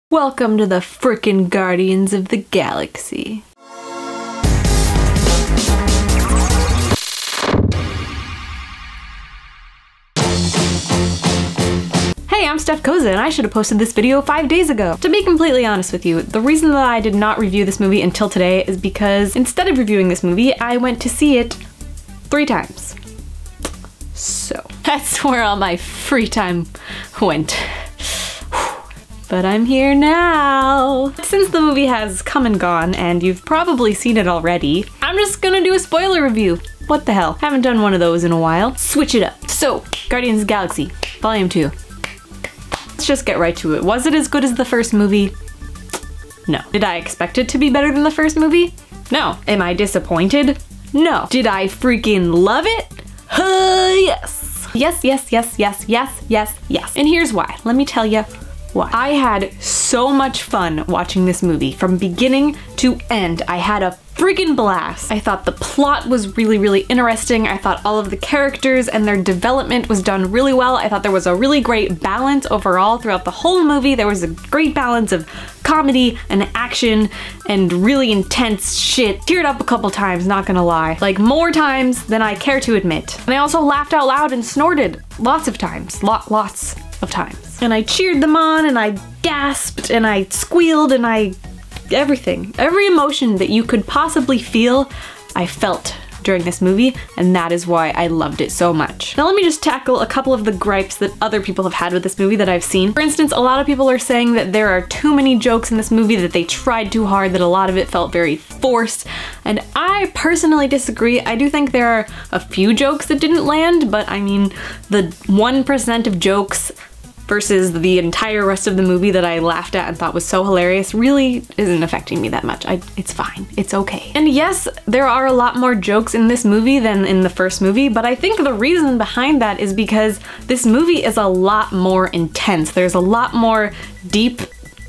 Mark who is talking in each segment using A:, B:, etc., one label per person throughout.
A: Welcome to the frickin' Guardians of the Galaxy. Hey, I'm Steph Koza, and I should have posted this video 5 days ago. To be completely honest with you, the reason that I did not review this movie until today is because instead of reviewing this movie, I went to see it 3 times. So, that's where all my free time went. But I'm here now. Since the movie has come and gone, and you've probably seen it already, I'm just gonna do a spoiler review. What the hell? Haven't done one of those in a while. Switch it up. So, Guardians of the Galaxy, Volume 2. Let's just get right to it. Was it as good as the first movie? No. Did I expect it to be better than the first movie? No. Am I disappointed? No. Did I freaking love it? Yes. Yes, yes, yes, yes, yes, yes, yes. And here's why. Let me tell you why. I had so much fun watching this movie from beginning to end. I had a freaking blast. I thought the plot was really, really interesting. I thought all of the characters and their development was done really well. I thought there was a really great balance overall throughout the whole movie. There was a great balance of comedy and action and really intense shit. Teared up a couple times, not gonna lie. Like more times than I care to admit. And I also laughed out loud and snorted lots of times. Lots of times. And I cheered them on and I gasped and I squealed and everything. Every emotion that you could possibly feel, I felt during this movie, and that is why I loved it so much. Now let me just tackle a couple of the gripes that other people have had with this movie that I've seen. For instance, a lot of people are saying that there are too many jokes in this movie, that they tried too hard, that a lot of it felt very forced, and I personally disagree. I do think there are a few jokes that didn't land, but I mean, the 1% of jokes versus the entire rest of the movie that I laughed at and thought was so hilarious really isn't affecting me that much. It's fine. It's okay. And yes, there are a lot more jokes in this movie than in the first movie, but I think the reason behind that is because this movie is a lot more intense. There's a lot more deep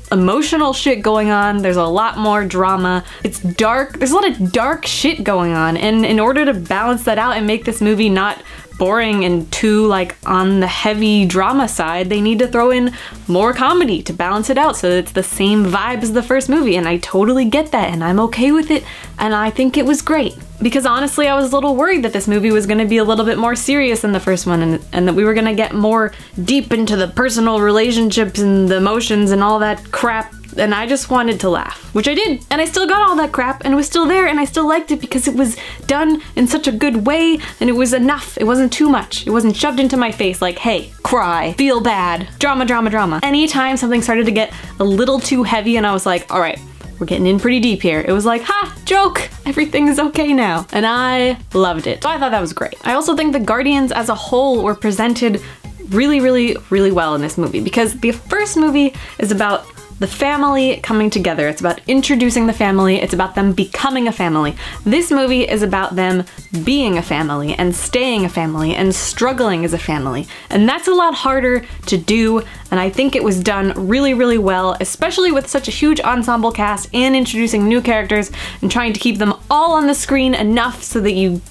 A: emotional shit going on. There's a lot more drama. It's dark. There's a lot of dark shit going on, and in order to balance that out and make this movie not boring and too like on the heavy drama side, they need to throw in more comedy to balance it out so that it's the same vibe as the first movie, and I totally get that and I'm okay with it, and I think it was great. Because honestly, I was a little worried that this movie was gonna be a little bit more serious than the first one, and that we were gonna get more deep into the personal relationships and the emotions and all that crap, and I just wanted to laugh, which I did, and I still got all that crap, and it was still there, and I still liked it because it was done in such a good way, and it was enough. It wasn't too much. It wasn't shoved into my face like, hey, cry, feel bad, drama, drama, drama. Anytime something started to get a little too heavy and I was like, all right, we're getting in pretty deep here, it was like, ha, joke, everything is okay now. And I loved it. So I thought that was great. I also think the Guardians as a whole were presented really, really, really well in this movie, because the first movie is about the family coming together. It's about introducing the family. It's about them becoming a family. This movie is about them being a family and staying a family and struggling as a family. And that's a lot harder to do, and I think it was done really, really well, especially with such a huge ensemble cast and introducing new characters and trying to keep them all on the screen enough so that you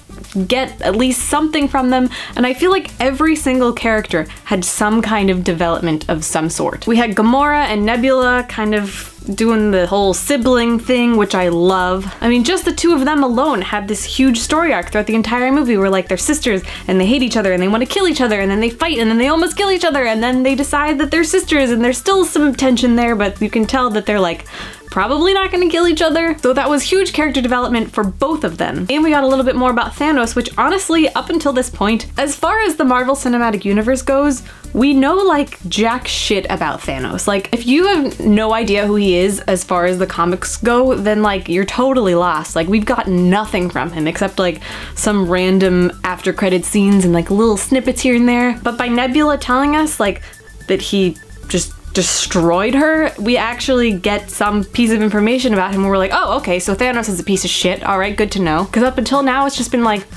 A: get at least something from them. And I feel like every single character had some kind of development of some sort. We had Gamora and Nebula kind of doing the whole sibling thing, which I love. I mean, just the two of them alone had this huge story arc throughout the entire movie where like they're sisters and they hate each other and they want to kill each other, and then they fight and then they almost kill each other, and then they decide that they're sisters, and there's still some tension there, but you can tell that they're like probably not gonna kill each other. So that was huge character development for both of them. And we got a little bit more about Thanos, which honestly, up until this point, as far as the Marvel Cinematic Universe goes, we know like jack shit about Thanos. Like, if you have no idea who he is as far as the comics go, then like you're totally lost. Like, we've got nothing from him except like some random after credit scenes and like little snippets here and there. But by Nebula telling us like that he just destroyed her, we actually get some piece of information about him where we're like, oh, okay, so Thanos is a piece of shit. All right, good to know. Because up until now, it's just been like,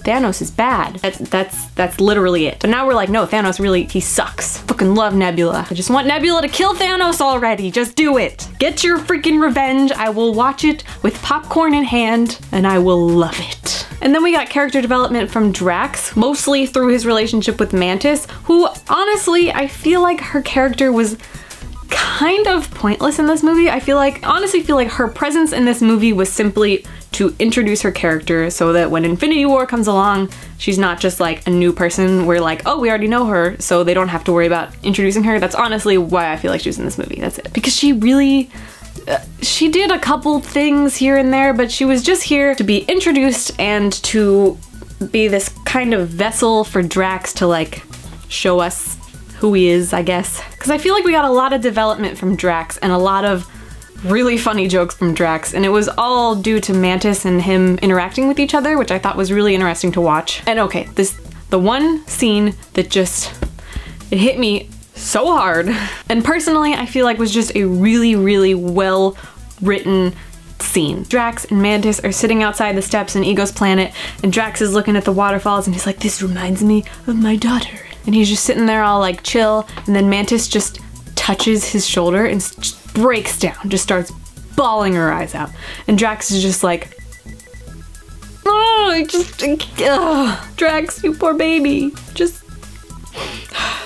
A: Thanos is bad. That's literally it. But now we're like, no, Thanos really, he sucks. Fucking love Nebula. I just want Nebula to kill Thanos already. Just do it. Get your freaking revenge. I will watch it with popcorn in hand, and I will love it. And then we got character development from Drax, mostly through his relationship with Mantis, who honestly, I feel like her character was kind of pointless in this movie. I honestly feel like her presence in this movie was simply to introduce her character so that when Infinity War comes along, she's not just like a new person where like, oh, we already know her, so they don't have to worry about introducing her. That's honestly why I feel like she was in this movie. That's it. Because she really, she did a couple things here and there, but she was just here to be introduced and to be this kind of vessel for Drax to like show us who he is, I guess. Because I feel like we got a lot of development from Drax and a lot of really funny jokes from Drax, and it was all due to Mantis and him interacting with each other, which I thought was really interesting to watch. And okay, the one scene that just, it hit me so hard, and personally I feel like was just a really, really well written scene. Drax and Mantis are sitting outside the steps in Ego's planet, and Drax is looking at the waterfalls and he's like, this reminds me of my daughter. And he's just sitting there all like chill, and then Mantis just touches his shoulder and just breaks down, just starts bawling her eyes out. And Drax is just like, oh, Drax, you poor baby.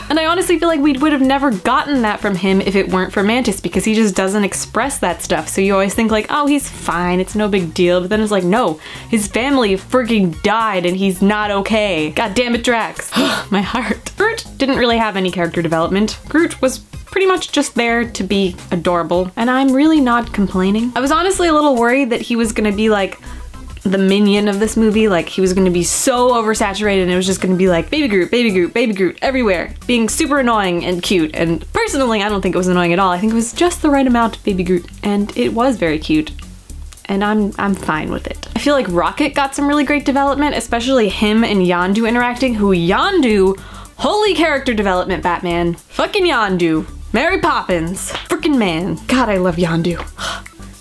A: And I honestly feel like we would have never gotten that from him if it weren't for Mantis, because he just doesn't express that stuff. So you always think like, oh, he's fine, it's no big deal. But then it's like, no, his family freaking died and he's not okay. God damn it, Drax. My heart. Groot didn't really have any character development. Groot was pretty much just there to be adorable, and I'm really not complaining. I was honestly a little worried that he was gonna be like the minion of this movie, like he was gonna be so oversaturated and it was just gonna be like baby Groot, baby Groot, baby Groot everywhere, being super annoying and cute. And personally, I don't think it was annoying at all. I think it was just the right amount of baby Groot, and it was very cute. And I'm fine with it. I feel like Rocket got some really great development, especially him and Yondu interacting, who Yondu, holy character development, Batman. Fucking Yondu. Mary Poppins. Frickin' man. God, I love Yondu.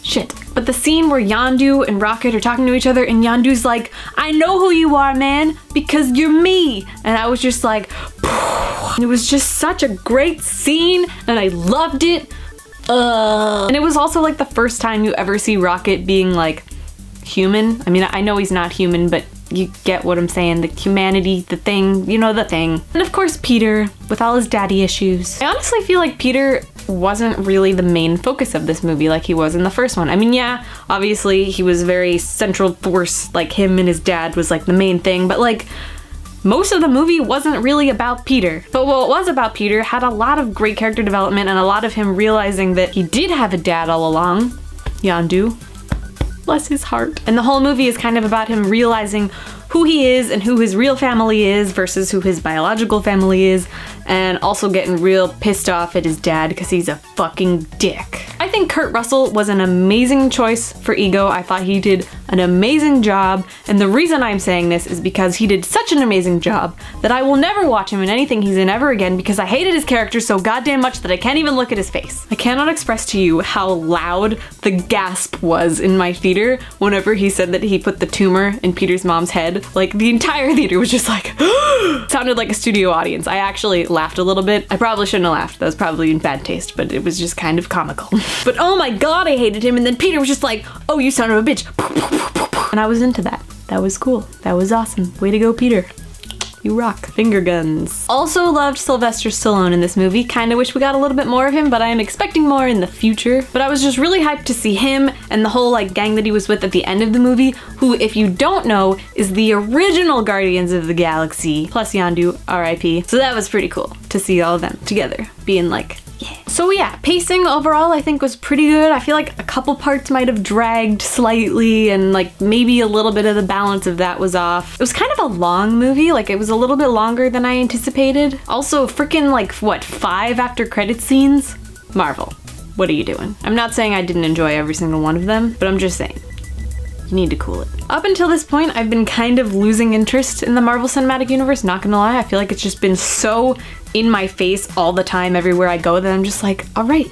A: Shit. But the scene where Yondu and Rocket are talking to each other and Yondu's like, I know who you are, man, because you're me. And I was just like, and it was just such a great scene and I loved it. And it was also like the first time you ever see Rocket being like human. I mean, I know he's not human, but you get what I'm saying, the humanity, the thing, you know, the thing. And of course Peter, with all his daddy issues. I honestly feel like Peter wasn't really the main focus of this movie like he was in the first one. I mean, yeah, obviously he was very central force, like him and his dad was like the main thing, but like most of the movie wasn't really about Peter. But what was about Peter had a lot of great character development and a lot of him realizing that he did have a dad all along, Yondu. Bless his heart. And the whole movie is kind of about him realizing who he is and who his real family is versus who his biological family is, and also getting real pissed off at his dad because he's a fucking dick. I think Kurt Russell was an amazing choice for Ego. I thought he did an amazing job, and the reason I'm saying this is because he did such an amazing job that I will never watch him in anything he's in ever again because I hated his character so goddamn much that I can't even look at his face. I cannot express to you how loud the gasp was in my theater whenever he said that he put the tumor in Peter's mom's head. Like, the entire theater was just like, sounded like a studio audience. I actually laughed a little bit. I probably shouldn't have laughed. That was probably in bad taste, but it was just kind of comical. But oh my god, I hated him, and then Peter was just like, oh, you son of a bitch. And I was into that. That was cool. That was awesome. Way to go, Peter. You rock. Finger guns. Also loved Sylvester Stallone in this movie. Kinda wish we got a little bit more of him, but I am expecting more in the future. But I was just really hyped to see him and the whole like gang that he was with at the end of the movie, who, if you don't know, is the original Guardians of the Galaxy, plus Yondu, RIP. So that was pretty cool to see all of them together, being like, yeah. So yeah, pacing overall I think was pretty good. I feel like a couple parts might have dragged slightly and like maybe a little bit of the balance of that was off. It was kind of a long movie, like it was a little bit longer than I anticipated. Also freaking like, what, 5 after credit scenes? Marvel, what are you doing? I'm not saying I didn't enjoy every single one of them, but I'm just saying, you need to cool it. Up until this point, I've been kind of losing interest in the Marvel Cinematic Universe, not gonna lie. I feel like it's just been so in my face all the time everywhere I go that I'm just like, all right,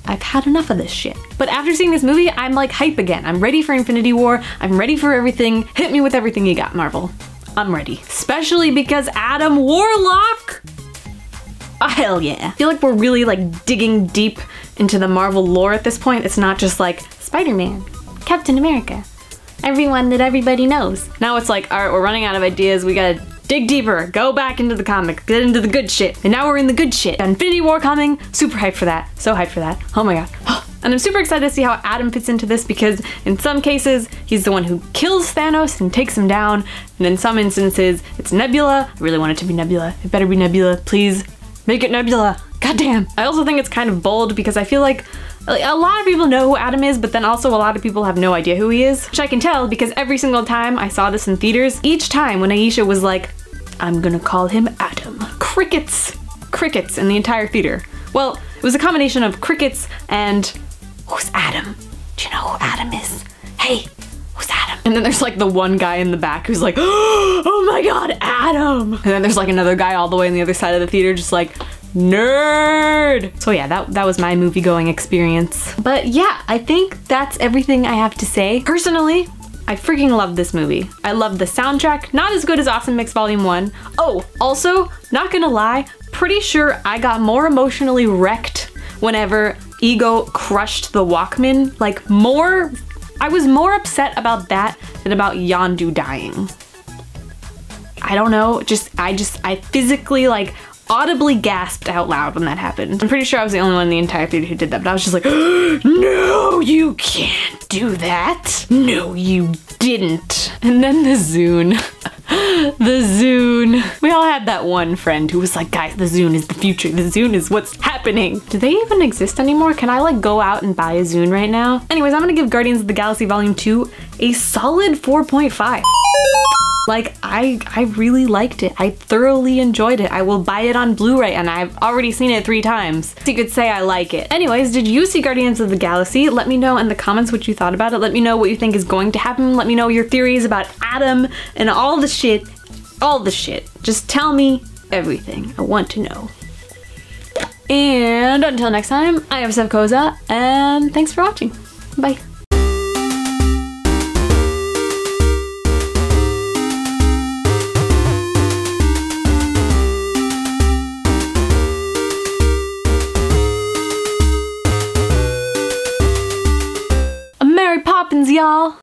A: I've had enough of this shit. But after seeing this movie, I'm like hype again. I'm ready for Infinity War. I'm ready for everything. Hit me with everything you got, Marvel. I'm ready. Especially because Adam Warlock, oh, hell yeah. I feel like we're really like digging deep into the Marvel lore at this point. It's not just like Spider-Man, Captain America, everyone that everybody knows. Now it's like, all right, we're running out of ideas. We gotta dig deeper, go back into the comic, get into the good shit. And now we're in the good shit. Infinity War coming, super hyped for that. So hyped for that. Oh my god. And I'm super excited to see how Adam fits into this because in some cases, he's the one who kills Thanos and takes him down. And in some instances, it's Nebula. I really want it to be Nebula. It better be Nebula, please. Make it Nebula. Goddamn. I also think it's kind of bold because I feel like a lot of people know who Adam is, but then also a lot of people have no idea who he is. Which I can tell because every single time I saw this in theaters, each time when Aisha was like, I'm gonna call him Adam. Crickets. Crickets in the entire theater. Well, it was a combination of crickets and who's Adam? Do you know who Adam is? Hey, who's Adam? And then there's like the one guy in the back who's like, oh my god, Adam! And then there's like another guy all the way on the other side of the theater just like, nerd! So yeah, that was my movie-going experience. But yeah, I think that's everything I have to say. Personally, I freaking love this movie. I love the soundtrack, not as good as Awesome Mix Volume 1. Oh, also, not gonna lie, pretty sure I got more emotionally wrecked whenever Ego crushed the Walkman. Like I was more upset about that than about Yondu dying. I don't know, I physically like audibly gasped out loud when that happened. I'm pretty sure I was the only one in the entire theater who did that, but I was just like, no, you can't do that. No, you didn't. And then the Zune. The Zune. We all had that one friend who was like, guys, the Zune is the future. The Zune is what's happening. Do they even exist anymore? Can I like go out and buy a Zune right now? Anyways, I'm gonna give Guardians of the Galaxy Volume 2 a solid 4.5. Like, I really liked it. I thoroughly enjoyed it. I will buy it on Blu-ray and I've already seen it 3 times. So you could say I like it. Anyways, did you see Guardians of the Galaxy? Let me know in the comments what you thought about it. Let me know what you think is going to happen. Let me know your theories about Adam and all the shit. All the shit. Just tell me everything. I want to know. And until next time, I am Steph Koza, and thanks for watching. Bye. Mary Poppins, y'all!